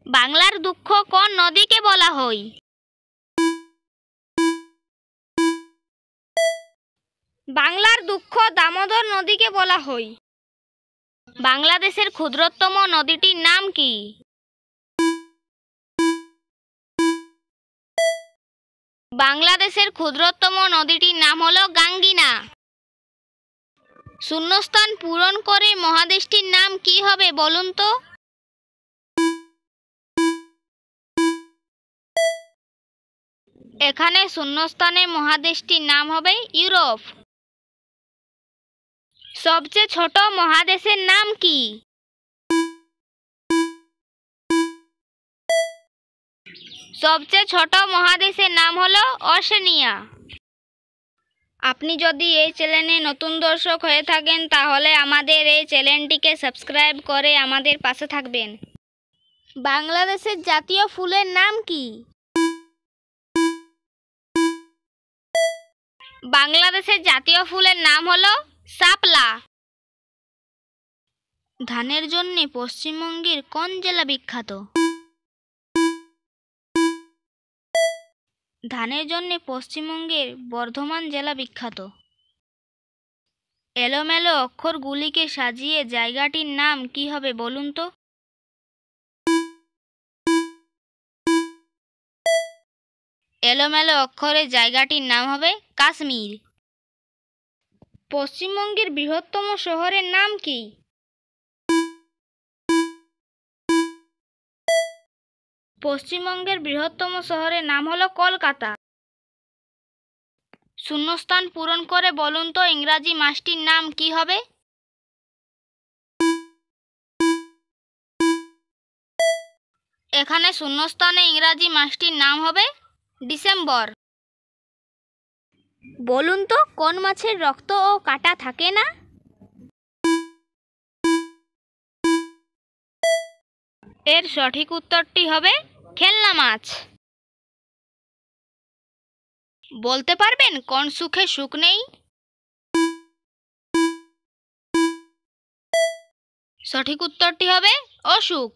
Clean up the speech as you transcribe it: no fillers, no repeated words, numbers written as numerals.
বাংলার দুঃখ কোন নদীকে বলা হয়? বাংলার দুঃখ দামোদর নদীকে বলা হয়। বাংলাদেশের ক্ষুদ্রতম নদীটির নাম কি? বাংলাদেশের ক্ষুদ্রতম নদীটির নাম হলো গাঙ্গিনা। শূন্যস্থান পূরণ করে মহাদেশটির নাম কি হবে বলুন তো? এখানে শূন্যস্থানে মহাদেশটির নাম হবে ইউরোপ। সবচেয়ে ছোট মহাদেশের নাম কি? সবচেয়ে ছোট মহাদেশের নাম হলো ওশেনিয়া। আপনি যদি এই চ্যানেলে নতুন দর্শক হয়ে থাকেন তাহলে আমাদের এই চ্যানেলটিকে সাবস্ক্রাইব করে আমাদের পাশে থাকবেন। বাংলাদেশের জাতীয় ফুলের নাম কি? বাংলাদেশের জাতীয় ফুলের নাম হলো শাপলা। ধানের জন্য পশ্চিমবঙ্গের কোন জেলা বিখ্যাত? ধানের জন্য পশ্চিমবঙ্গের বর্ধমান জেলা বিখ্যাত। এলোমেলো অক্ষরগুলিকে সাজিয়ে জায়গাটির নাম কি হবে বলুন তো? এলোমেলো অক্ষরের জায়গাটির নাম হবে কাশ্মীর। পশ্চিমবঙ্গের বৃহত্তম শহরের নাম কি? পশ্চিমবঙ্গের বৃহত্তম শহরের নাম হলো কলকাতা। শূন্যস্থান পূরণ করে বলুন তো ইংরাজি মাসটির নাম কি হবে? এখানে শূন্যস্থানে ইংরাজি মাসটির নাম হবে ডিসেম্বর। বলুন তো কোন মাছের রক্ত ও কাঁটা থাকে না? এর সঠিক উত্তরটি হবে খেলনা মাছ। বলতে পারবেন কোন সুখে সুখ নেই? সঠিক উত্তরটি হবে অসুখ।